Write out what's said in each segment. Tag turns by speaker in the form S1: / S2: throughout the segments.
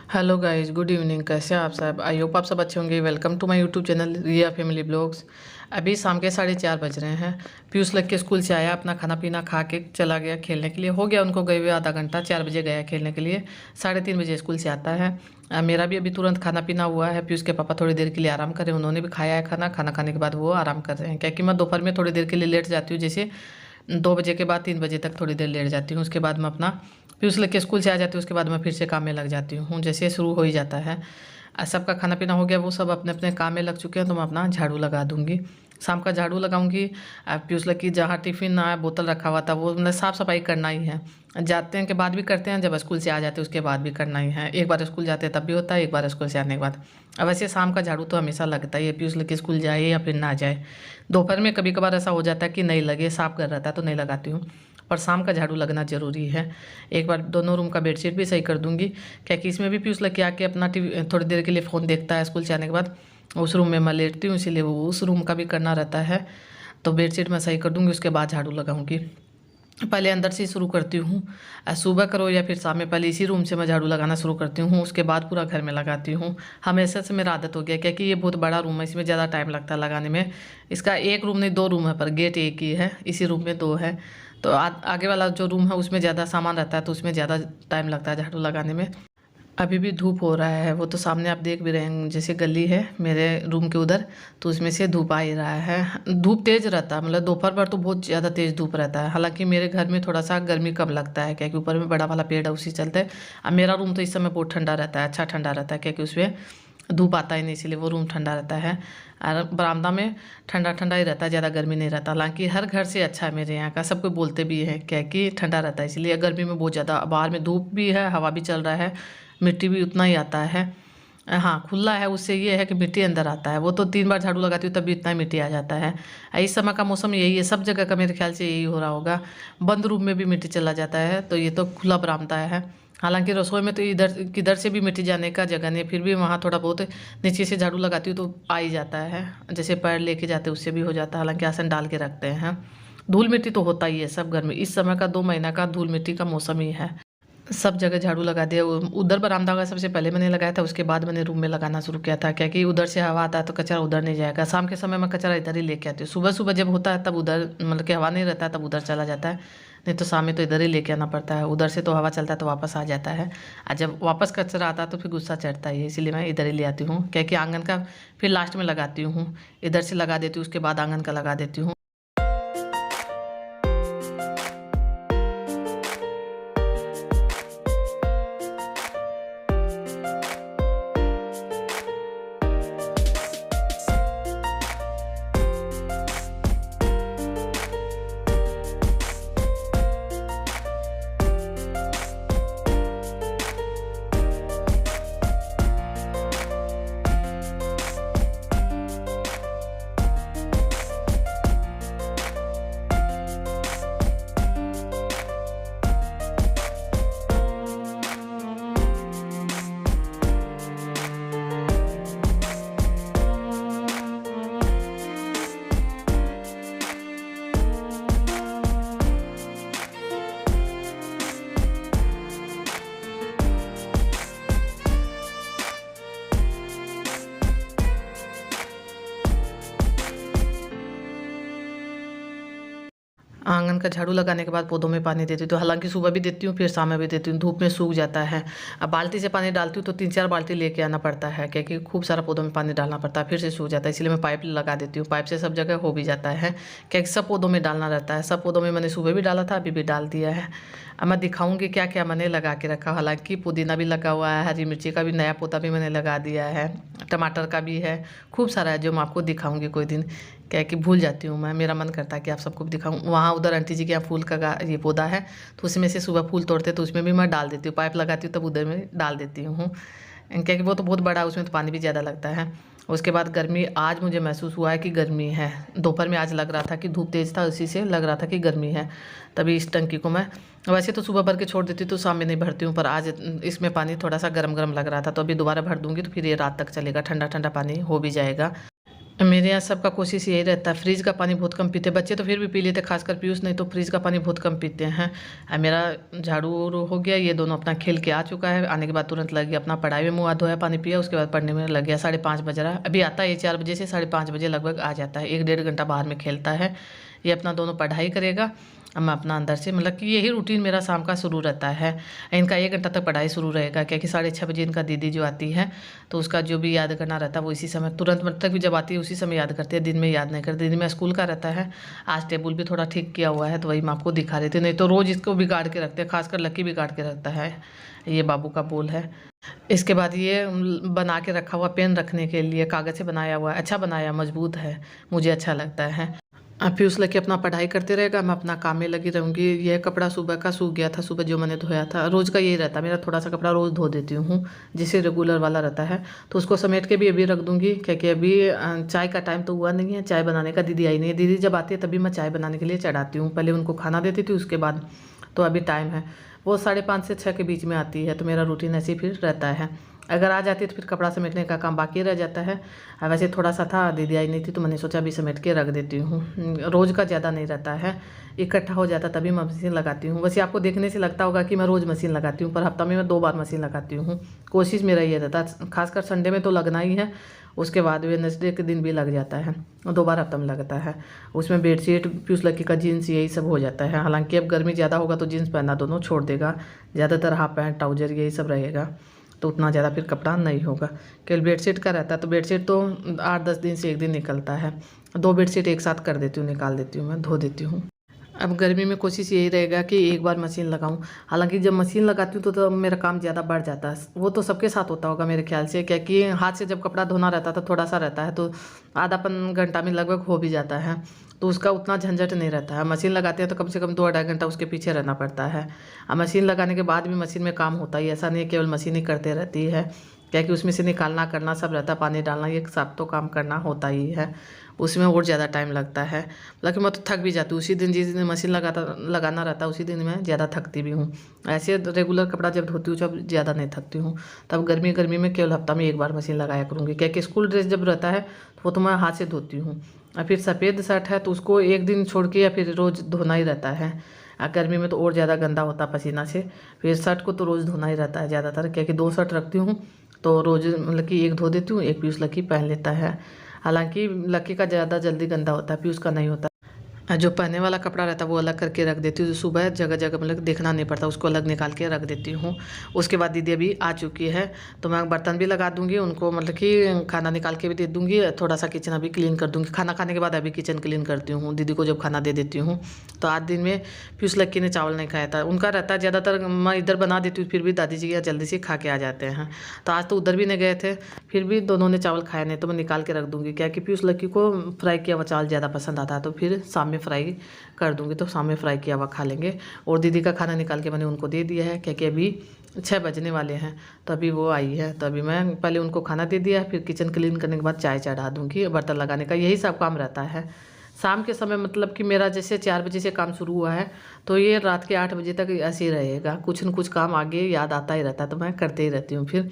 S1: Hello guys, good evening. कैसे हैं आप सब? आई होप आप सब अच्छे होंगे। Welcome to my YouTube channel Riya family blogs. अभी शाम के 4:30 बज रहे हैं। पीयूष लग के स्कूल से आया, अपना खाना पीना खा के चला गया खेलने के लिए। हो गया उनको गए हुए आधा घंटा। 4 बजे गया खेलने के लिए, 3:30 बजे स्कूल से आता है। मेरा भी अभी तुरंत खाना पीना हुआ है। पीयूष के पापा थोड़ी देर के लिए आराम करें, उन्होंने भी खाया है खाना। खाना खाने के बाद वो आराम कर रहे हैं, क्योंकि मैं दोपहर में थोड़ी देर के लिए लेट जाती हूँ। जैसे 2 बजे के बाद 3 बजे तक थोड़ी देर लेट जाती हूँ। उसके बाद मैं अपना पीयूष लेके स्कूल से आ जाती हूँ। उसके बाद मैं फिर से काम में लग जाती हूँ। जैसे शुरू हो ही जाता है। सबका खाना पीना हो गया, वो सब अपने अपने काम में लग चुके हैं, तो मैं अपना झाड़ू लगा दूँगी। शाम का झाड़ू लगाऊंगी। पीयूष लकी जहाँ टिफ़िन आया बोतल रखा हुआ था, वो मतलब साफ़ सफाई करना ही है। जाते हैं के बाद भी करते हैं, जब स्कूल से आ जाते हैं उसके बाद भी करना ही है। एक बार स्कूल जाते हैं तब भी होता है, एक बार स्कूल से आने के बाद। अब वैसे शाम का झाड़ू तो हमेशा लगता ही है, पीयूष लकी स्कूल जाए या फिर ना जाए। दोपहर में कभी कभार ऐसा हो जाता है कि नहीं लगे, साफ़ कर रहता है तो नहीं लगाती हूँ, पर शाम का झाड़ू लगना ज़रूरी है। एक बार दोनों रूम का बेडशीट भी सही कर दूँगी, क्या कि इसमें भी पीयूष लग के आके अपना टीवी थोड़ी देर के लिए फ़ोन देखता है स्कूल से आने के बाद। उस रूम में मैं लेटती हूँ, इसीलिए वो उस रूम का भी करना रहता है। तो बेडशीट मैं सही कर दूँगी, उसके बाद झाड़ू लगाऊँगी। पहले अंदर से ही शुरू करती हूँ। सुबह करो या फिर शाम में, पहले इसी रूम से मैं झाड़ू लगाना शुरू करती हूँ, उसके बाद पूरा घर में लगाती हूँ। हमेशा से मेरा आदत हो गया, क्योंकि ये बहुत बड़ा रूम है, इसमें ज़्यादा टाइम लगता है लगाने में। इसका एक रूम नहीं 2 रूम है, पर गेट एक ही है। इसी रूम में 2 है, तो आगे वाला जो रूम है उसमें ज़्यादा सामान रहता है, तो उसमें ज़्यादा टाइम लगता है झाड़ू लगाने में। अभी भी धूप हो रहा है, वो तो सामने आप देख भी रहे हैं। जैसे गली है मेरे रूम के उधर, तो उसमें से धूप आ ही रहा है। धूप तेज़ रहता है, मतलब दोपहर पर तो बहुत ज़्यादा तेज़ धूप रहता है। हालांकि मेरे घर में थोड़ा सा गर्मी कम लगता है, क्योंकि ऊपर में बड़ा वाला पेड़ है, उसी चलते। अब मेरा रूम तो इस समय बहुत ठंडा रहता है, अच्छा ठंडा रहता है, क्योंकि उसमें धूप आता ही नहीं, इसीलिए वो रूम ठंडा रहता है। और बरामदा में ठंडा ठंडा ही रहता है, ज़्यादा गर्मी नहीं रहता। हालांकि हर घर से अच्छा है मेरे यहाँ का, सब कोई बोलते भी हैं क्या कि ठंडा रहता है, इसलिए गर्मी में बहुत ज़्यादा। बाहर में धूप भी है, हवा भी चल रहा है, मिट्टी भी उतना ही आता है। हाँ, खुला है, उससे ये है कि मिट्टी अंदर आता है। वो तो 3 बार झाड़ू लगाती हूँ तब भी इतना ही मिट्टी आ जाता है। इस समय का मौसम यही है, सब जगह का मेरे ख्याल से यही हो रहा होगा। बंद रूम में भी मिट्टी चला जाता है, तो ये तो खुला बरामदा है। हालांकि रसोई में तो इधर किधर से भी मिट्टी जाने का जगह नहीं, फिर भी वहाँ थोड़ा बहुत नीचे से झाड़ू लगाती हूँ तो आ ही जाता है। जैसे पैर लेके जाते उससे भी हो जाता है, हालांकि आसन डाल के रखते हैं। धूल मिट्टी तो होता ही है सब घर में, इस समय का 2 महीना का धूल मिट्टी का मौसम ही है। सब जगह झाड़ू लगा दिया। उधर बरामदा का सबसे पहले मैंने लगाया था, उसके बाद मैंने रूम में लगाना शुरू किया था, क्योंकि उधर से हवा आता है तो कचरा उधर नहीं जाएगा। शाम के समय मैं कचरा इधर ही लेके आती हूँ। सुबह सुबह जब होता है तब उधर, मतलब कि हवा नहीं रहता है तब उधर चला जाता है, नहीं तो शाम में तो इधर ही लेके आना पड़ता है। उधर से तो हवा चलता है तो वापस आ जाता है, और जब वापस कचरा आता है तो फिर गुस्सा चढ़ता है, इसीलिए मैं इधर ही ले आती हूँ। क्योंकि आंगन का फिर लास्ट में लगाती हूँ, इधर से लगा देती हूँ, उसके बाद आंगन का लगा देती हूँ। आंगन का झाड़ू लगाने के बाद पौधों में पानी देती हूँ, तो हालांकि सुबह भी देती हूँ फिर शाम में भी देती हूँ, धूप में सूख जाता है। अब बाल्टी से पानी डालती हूँ तो 3-4 बाल्टी लेके आना पड़ता है, क्योंकि खूब सारा पौधों में पानी डालना पड़ता है, फिर से सूख जाता है। इसलिए मैं पाइप लगा देती हूँ, पाइप से सब जगह हो भी जाता है, क्योंकि सब पौधों में डालना रहता है। सब पौधों में मैंने सुबह भी डाला था, अभी भी डाल दिया है। अब मैं दिखाऊंगी क्या क्या मैंने लगा के रखा। हालांकि पुदीना भी लगा हुआ है, हरी मिर्ची का भी नया पौधा भी मैंने लगा दिया है, टमाटर का भी है, खूब सारा है, जो मैं आपको दिखाऊंगी कोई दिन। क्या कि भूल जाती हूँ मैं, मेरा मन करता है कि आप सबको दिखाऊं। वहाँ उधर आंटी जी के यहाँ फूल का ये पौधा है, तो उसमें से सुबह फूल तोड़ते तो उसमें भी मैं डाल देती हूँ, पाइप लगाती हूँ तब उधर में डाल देती हूँ, क्योंकि वो तो बहुत बड़ा है, उसमें तो पानी भी ज़्यादा लगता है। उसके बाद गर्मी, आज मुझे महसूस हुआ है कि गर्मी है। दोपहर में आज लग रहा था कि धूप तेज़ था, उसी से लग रहा था कि गर्मी है। तभी इस टंकी को मैं वैसे तो सुबह भर के छोड़ देती हूँ तो शाम में नहीं भरती हूँ, पर आज इसमें पानी थोड़ा सा गर्म गर्म लग रहा था, तो अभी दोबारा भर दूँगी तो फिर ये रात तक चलेगा, ठंडा ठंडा पानी हो भी जाएगा। मेरे यहाँ सबका कोशिश यही रहता है, फ्रिज का पानी बहुत कम पीते हैं। बच्चे तो फिर भी पी लेते, खासकर पीयूष नहीं तो फ्रिज का पानी बहुत कम पीते हैं। मेरा झाड़ू वाड़ू हो गया, ये दोनों अपना खेल के आ चुका है। आने के बाद तुरंत लग गया अपना पढ़ाई में, मुँह हाथ धोया, पानी पिया, उसके बाद पढ़ने में लग गया। 5:30 बज रहा है, अभी आता है ये 4 बजे से 5:30 बजे लगभग आ जाता है। 1 डेढ़ घंटा बाहर में खेलता है। ये अपना दोनों पढ़ाई करेगा, मैं अपना अंदर से, मतलब कि यही रूटीन मेरा शाम का शुरू रहता है। इनका 1 घंटा तक पढ़ाई शुरू रहेगा, क्योंकि 6:30 बजे इनका दीदी जो आती है तो उसका जो भी याद करना रहता है वो इसी समय, तुरंत मतलब भी जब आती है उसी समय याद करती है, दिन में याद नहीं करती। दिन में स्कूल का रहता है। आज टेबल भी थोड़ा ठीक किया हुआ है तो वही मैं आपको दिखा रही थी, नहीं तो रोज़ इसको बिगाड़ के रखते हैं, खासकर लकी बिगाड़ के रखता है। ये बाबू का बोल है। इसके बाद ये बना के रखा हुआ पेन रखने के लिए, कागज़ से बनाया हुआ है, अच्छा बनाया, मजबूत है, मुझे अच्छा लगता है। पीयूष लेके अपना पढ़ाई करते रहेगा, मैं अपना काम में लगी रहूँगी। यह कपड़ा सुबह का सूख गया था, सुबह जो मैंने धोया था। रोज़ का यही रहता है मेरा, थोड़ा सा कपड़ा रोज़ धो देती हूँ जिसे रेगुलर वाला रहता है, तो उसको समेट के भी अभी रख दूँगी, क्योंकि अभी चाय का टाइम तो हुआ नहीं है, चाय बनाने का दीदी आई नहीं है। दीदी जब आती है तभी मैं चाय बनाने के लिए चढ़ाती हूँ, पहले उनको खाना देती थी उसके बाद। तो अभी टाइम है, वो 5:30 से 6 के बीच में आती है, तो मेरा रूटीन ऐसे ही फिर रहता है। अगर आ जाती है तो फिर कपड़ा समेटने का काम बाकी रह जाता है। वैसे थोड़ा सा था, दीदी आई नहीं थी तो मैंने सोचा अभी समेट के रख देती हूँ। रोज़ का ज़्यादा नहीं रहता है, इकट्ठा हो जाता तभी मैं मशीन लगाती हूँ। वैसे आपको देखने से लगता होगा कि मैं रोज़ मशीन लगाती हूँ, पर हफ्ता में मैं 2 बार मशीन लगाती हूँ। कोशिश मेरा ये रहता है, खासकर संडे में तो लगना ही है, उसके बाद वेडनेसडे के दिन भी लग जाता है, 2 बार हफ्ता में लगता है। उसमें बेडशीट, पीयूष लकी का जीन्स, यही सब हो जाता है। हालांकि अब गर्मी ज़्यादा होगा तो जीन्स पहनना दोनों छोड़ देगा, ज़्यादातर हाफ पैंट, ट्राउजर यही सब रहेगा, तो उतना ज़्यादा फिर कपड़ा नहीं होगा। केवल बेडशीट का रहता है, तो बेडशीट तो 8-10 दिन से 1 दिन निकलता है। 2 बेडशीट एक साथ कर देती हूँ, निकाल देती हूँ, मैं धो देती हूँ। अब गर्मी में कोशिश यही रहेगा कि एक बार मशीन लगाऊं। हालांकि जब मशीन लगाती हूँ तो मेरा काम ज़्यादा बढ़ जाता है। वो तो सबके साथ होता होगा मेरे ख्याल से, क्योंकि हाथ से जब कपड़ा धोना रहता है तो थोड़ा सा रहता है, तो आधा घंटा में लगभग हो भी जाता है, तो उसका उतना झंझट नहीं रहता है। मशीन लगाते हैं तो कम से कम 2-2.5 घंटा उसके पीछे रहना पड़ता है। अब मशीन लगाने के बाद भी मशीन में काम होता ही, ऐसा नहीं है केवल मशीन ही करते रहती है, क्या कि उसमें से निकालना करना सब रहता है, पानी डालना, ये सब तो काम करना होता ही है। उसमें और ज़्यादा टाइम लगता है, लेकिन मैं तो थक भी जाती हूँ उसी दिन, जिस दिन मशीन लगाना रहता है उसी दिन मैं ज़्यादा थकती भी हूँ। ऐसे रेगुलर कपड़ा जब धोती हूँ जब ज़्यादा नहीं थकती हूँ। तब गर्मी में केवल हफ्ता में 1 बार मशीन लगाया करूँगी, क्योंकि स्कूल ड्रेस जब रहता है तो वो तो मैं हाथ से धोती हूँ। और फिर सफ़ेद शर्ट है तो उसको 1 दिन छोड़ के या फिर रोज़ धोना ही रहता है। गर्मी में तो और ज़्यादा गंदा होता है पसीना से, फिर शर्ट को तो रोज़ धोना ही रहता है ज़्यादातर, क्योंकि 2 शर्ट रखती हूँ तो रोज़ मतलब कि 1 धो देती हूँ, 1 पीयूष लकी पहन लेता है। हालांकि लकी का ज़्यादा जल्दी गंदा होता है, पीयूष का नहीं होता। जो पहनने वाला कपड़ा रहता है वो अलग करके रख देती हूँ, सुबह जगह जगह मतलब देखना नहीं पड़ता, उसको अलग निकाल के रख देती हूँ। उसके बाद दीदी अभी आ चुकी है तो मैं बर्तन भी लगा दूँगी उनको, मतलब कि खाना निकाल के भी दे दूँगी, थोड़ा सा किचन अभी क्लीन कर दूँगी। खाना खाने के बाद अभी किचन क्लीन करती हूँ, दीदी को जब खाना दे देती हूँ। तो आज दिन में पीयूष लक्की ने चावल नहीं खाया था, उनका रहता है ज़्यादातर मैं इधर बना देती हूँ, फिर भी दादी जी जल्दी से खा के आ जाते हैं। तो आज तो उधर भी नहीं गए थे, फिर भी दोनों ने चावल खाए नहीं, तो मैं निकाल के रख दूँगी, क्या कि पीयूष लक्की को फ्राई किया हुआ चावल ज़्यादा पसंद आता है, तो फिर शाम में फ्राई कर दूँगी, तो शाम में फ्राई किया हुआ खा लेंगे। और दीदी का खाना निकाल के मैंने उनको दे दिया है, क्योंकि अभी 6 बजने वाले हैं, तो अभी वो आई है, तो अभी मैं पहले उनको खाना दे दिया, फिर किचन क्लीन करने के बाद चाय चढ़ा दूँगी, बर्तन लगाने का यही सब काम रहता है शाम के समय। मतलब कि मेरा जैसे 4 बजे से काम शुरू हुआ है तो ये रात के 8 बजे तक ऐसे ही रहेगा, कुछ न कुछ काम आगे याद आता ही रहता है, तो मैं करते ही रहती हूँ फिर।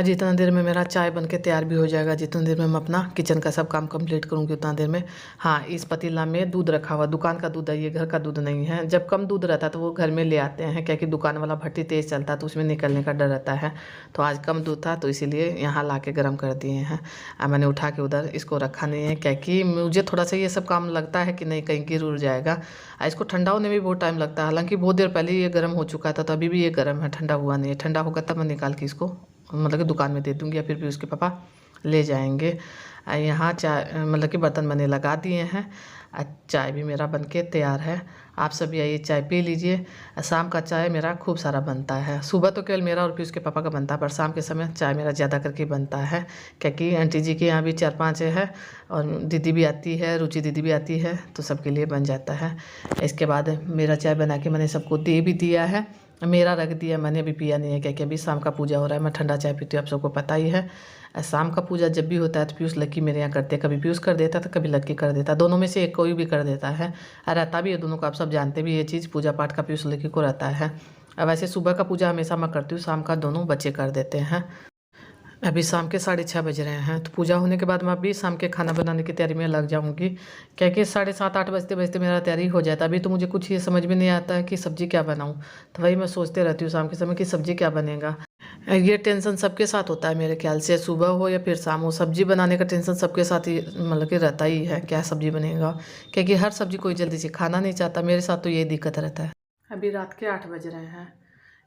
S1: जितना देर में मेरा चाय बन के तैयार भी हो जाएगा, जितना देर में मैं अपना किचन का सब काम कंप्लीट करूँगी उतना देर में। हाँ, इस पतीला में दूध रखा हुआ, दुकान का दूध है ये, घर का दूध नहीं है। जब कम दूध रहता है तो वो घर में ले आते हैं, क्योंकि दुकान वाला भट्टी तेज़ चलता है तो उसमें निकलने का डर रहता है। तो आज कम दूध था तो इसीलिए यहाँ ला के गर्म कर दिए हैं। मैंने उठा के उधर इसको रखा नहीं है, क्योंकि मुझे थोड़ा सा ये सब काम लगता है कि नहीं कहीं गिर उड़ जाएगा। इसको ठंडा होने में भी बहुत टाइम लगता है, हालांकि बहुत देर पहले ये गर्म हो चुका था, तो अभी भी ये गर्म है, ठंडा हुआ नहीं है। ठंडा होगा तब मैं निकाल के इसको मतलब कि दुकान में दे दूँगी, या फिर भी उसके पापा ले जाएंगे। यहाँ चाय मतलब कि बर्तन मैंने लगा दिए हैं। चाय भी मेरा बनके तैयार है। आप सभी आइए चाय पी लीजिए। शाम का चाय मेरा खूब सारा बनता है। सुबह तो केवल मेरा और फिर उसके पापा का बनता है, पर शाम के समय चाय मेरा ज़्यादा करके बनता है, क्योंकि आंटी जी के यहाँ भी 4-5 है और दीदी भी आती है, रुचि दीदी भी आती है, तो सबके लिए बन जाता है। इसके बाद मेरा चाय बना के मैंने सबको दे भी दिया है, मेरा रख दिया, मैंने अभी पिया नहीं है, क्योंकि अभी शाम का पूजा हो रहा है। मैं ठंडा चाय पीती हूँ, आप सबको पता ही है। शाम का पूजा जब भी होता है तो पीयूष लक्की मेरे यहाँ करते हैं, कभी पीयूष कर देता तो कभी लक्की कर देता, दोनों में से एक कोई भी कर देता है। रहता भी है दोनों को, आप सब जानते भी ये चीज़, पूजा पाठ का पीयूष लक्की को रहता है। अब वैसे सुबह का पूजा हमेशा मैं करती हूँ, शाम का दोनों बच्चे कर देते हैं। अभी शाम के 6:30 बज रहे हैं, तो पूजा होने के बाद मैं अभी शाम के खाना बनाने की तैयारी में लग जाऊंगी, क्योंकि 7:30-8 बजते बजते मेरा तैयारी हो जाता है। अभी तो मुझे कुछ ये समझ में नहीं आता है कि सब्ज़ी क्या बनाऊं, तो वही मैं सोचते रहती हूँ शाम के समय कि सब्ज़ी क्या बनेगा। ये टेंशन सबके साथ होता है मेरे ख्याल से, सुबह हो या फिर शाम हो, सब्ज़ी बनाने का टेंशन सबके साथ ही मतलब कि रहता ही है, क्या सब्ज़ी बनेगा, क्योंकि हर सब्ज़ी कोई जल्दी से खाना नहीं चाहता। मेरे साथ तो यही दिक्कत रहता है। अभी रात के 8 बज रहे हैं।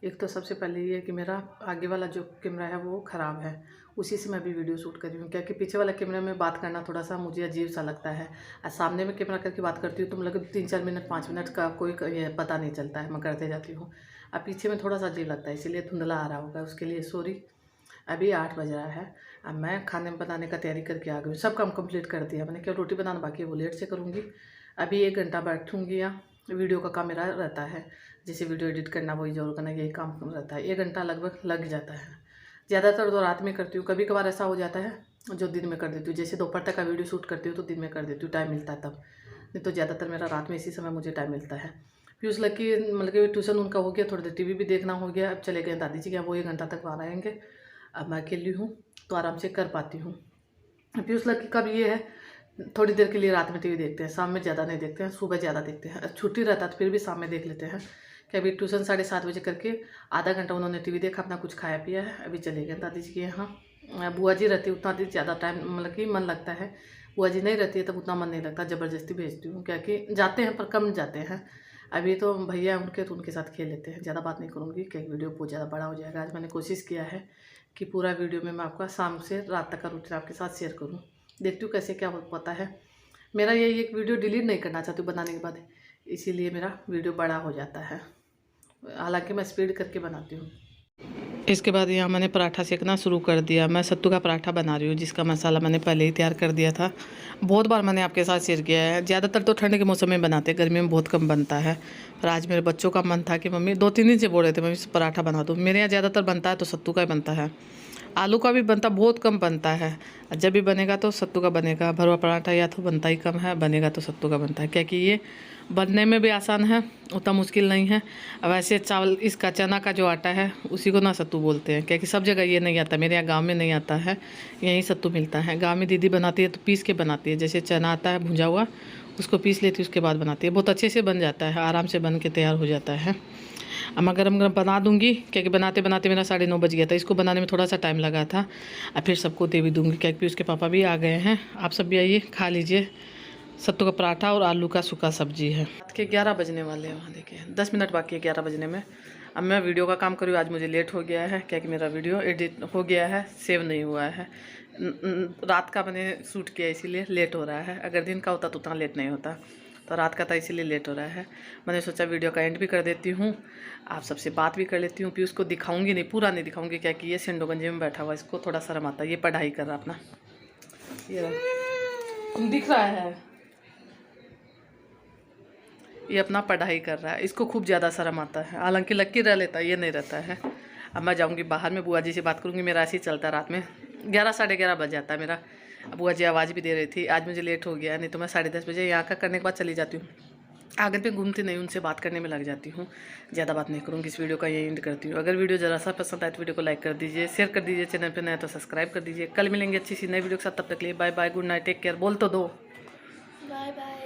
S1: एक तो सबसे पहले ये है कि मेरा आगे वाला जो कैमरा है वो ख़राब है, उसी से मैं अभी वीडियो शूट कर रही हूँ, क्योंकि पीछे वाला कैमरे में बात करना थोड़ा सा मुझे अजीब सा लगता है। और सामने में कैमरा करके बात करती हूँ तो मतलब 3-4 मिनट 5 मिनट का कोई ये पता नहीं चलता है, मैं करते जाती हूँ। अब पीछे में थोड़ा सा अजीब लगता है, इसीलिए धुंधला आ रहा होगा, उसके लिए सॉरी। अभी 8 बज रहा है। अब मैं खाने बनाने का तैयारी करके आ गई, सब काम कंप्लीट कर दिया मैंने, क्या रोटी बनाना बाकी है वो लेट से करूँगी। अभी 1 घंटा बैठूँगी, या वीडियो का काम मेरा रहता है, जैसे वीडियो एडिट करना वही जरूर करना, यही काम रहता है। 1 घंटा लगभग लग जाता है। ज़्यादातर तो रात में करती हूँ, कभी कभार ऐसा हो जाता है जो दिन में कर देती हूँ, जैसे दोपहर तक का वीडियो शूट करती हूँ तो दिन में कर देती हूँ, टाइम मिलता है तब। नहीं तो ज़्यादातर मेरा रात में इसी समय मुझे टाइम मिलता है। फिर उस लड़की मतलब कि ट्यूशन उनका हो गया, थोड़ी देर टीवी भी देखना हो गया। अब चले गए दादी जी के, वो 1 घंटा तक वहाँ रहेंगे। अब मैं अकेली हूँ तो आराम से कर पाती हूँ। फिर उस लड़की का भी ये है, थोड़ी देर के लिए रात में टीवी देखते हैं, शाम में ज़्यादा नहीं देखते हैं, सुबह ज़्यादा देखते हैं। छुट्टी रहता है तो फिर भी शाम में देख लेते हैं, कि अभी ट्यूशन 7:30 बजे करके आधा घंटा उन्होंने टीवी देखा, अपना कुछ खाया पिया है, अभी चले गए दादी जी के यहाँ। बुआ जी रहती है उतना देर ज़्यादा टाइम मतलब कि मन लगता है, बुआ जी नहीं रहती है तब उतना मन नहीं लगता, ज़बरदस्ती भेजती हूँ, क्योंकि जाते हैं पर कम जाते हैं। अभी तो भैया उनके तो उनके साथ खेल लेते हैं, ज़्यादा बात नहीं करूँगी क्योंकि वीडियो बहुत ज़्यादा बड़ा हो जाएगा। आज मैंने कोशिश किया है कि पूरा वीडियो में मैं आपका शाम से रात तक का रूटीन आपके साथ शेयर करूँ, देखती हूँ कैसे क्या हो पाता है। मेरा ये एक वीडियो डिलीट नहीं करना चाहती हूँ बनाने के बाद, इसीलिए मेरा वीडियो बड़ा हो जाता है, हालांकि मैं स्पीड करके बनाती हूँ। इसके बाद यहाँ मैंने पराठा सेकना शुरू कर दिया। मैं सत्तू का पराठा बना रही हूँ, जिसका मसाला मैंने पहले ही तैयार कर दिया था, बहुत बार मैंने आपके साथ शेयर किया है। ज़्यादातर तो ठंड के मौसम में बनाते हैं, गर्मी में बहुत कम बनता है। पर आज मेरे बच्चों का मन था कि मम्मी 2-3 दिन से बोल रहे थे मम्मी पराठा बना दो। मेरे यहाँ ज़्यादातर बनता है तो सत्तू का ही बनता है, आलू का भी बनता बहुत कम बनता है। जब भी बनेगा तो सत्तू का बनेगा। भरवा पराठा या तो बनता ही कम है, बनेगा तो सत्तू का बनता है, क्योंकि ये बनने में भी आसान है, उतना मुश्किल नहीं है। अब वैसे चावल इसका चना का जो आटा है उसी को ना सत्तू बोलते हैं, क्योंकि सब जगह ये नहीं आता, मेरे यहाँ गांव में नहीं आता है, यहीं सत्तू मिलता है। गांव में दीदी बनाती है तो पीस के बनाती है, जैसे चना आता है भुंजा हुआ उसको पीस लेती है, उसके बाद बनाती है, बहुत अच्छे से बन जाता है, आराम से बन के तैयार हो जाता है। अब मैं गरम गरम बना दूंगी, क्योंकि बनाते बनाते मेरा 9:30 बज गया था, इसको बनाने में थोड़ा सा टाइम लगा था। और फिर सबको दे भी दूंगी, क्योंकि उसके पापा भी आ गए हैं। आप सब भी आइए खा लीजिए। सत्तू का पराठा और आलू का सूखा सब्जी है। रात के 11 बजने वाले हैं, वहाँ देखिए 10 मिनट बाकी है 11 बजने में। अब मैं वीडियो का काम करूँ, आज मुझे लेट हो गया है, क्योंकि मेरा वीडियो एडिट हो गया है, सेव नहीं हुआ है। रात का मैंने शूट किया इसीलिए लेट हो रहा है, अगर दिन का होता तो उतना लेट नहीं होता, तो रात का था इसीलिए लेट हो रहा है। मैंने सोचा वीडियो का एंड भी कर देती हूँ, आप सबसे बात भी कर लेती हूँ। फिर उसको दिखाऊंगी नहीं, पूरा नहीं दिखाऊंगी, क्या कि ये सेंडोगंजे में बैठा हुआ, इसको थोड़ा शर्म आता है, ये पढ़ाई कर रहा अपना, ये दिख रहा है, ये अपना पढ़ाई कर रहा है, इसको खूब ज़्यादा शर्म आता है, हालांकि लक्की रह लेता है, ये नहीं रहता है। अब मैं जाऊँगी बाहर में, बुआ जी से बात करूँगी। मेरा ऐसे ही चलता है, रात में 11 साढ़े 11 बज जाता है मेरा। बुआ जी आवाज़ भी दे रही थी, आज मुझे लेट हो गया, नहीं तो मैं 10:30 बजे यहाँ का करने के बाद चली जाती हूँ। आगे पे घूमती नहीं, उनसे बात करने में लग जाती हूँ। ज़्यादा बात नहीं करूँगी, इस वीडियो का यही एंड करती हूँ। अगर वीडियो ज़रा सा पसंद आए तो वीडियो को लाइक कर दीजिए, शेयर कर दीजिए, चैनल पे नया तो सब्सक्राइब कर दीजिए। कल मिलेंगे अच्छी सी नई वीडियो के साथ, तब तक के लिए bye bye, good night, take care. बोल तो दो,
S2: बाय बाय।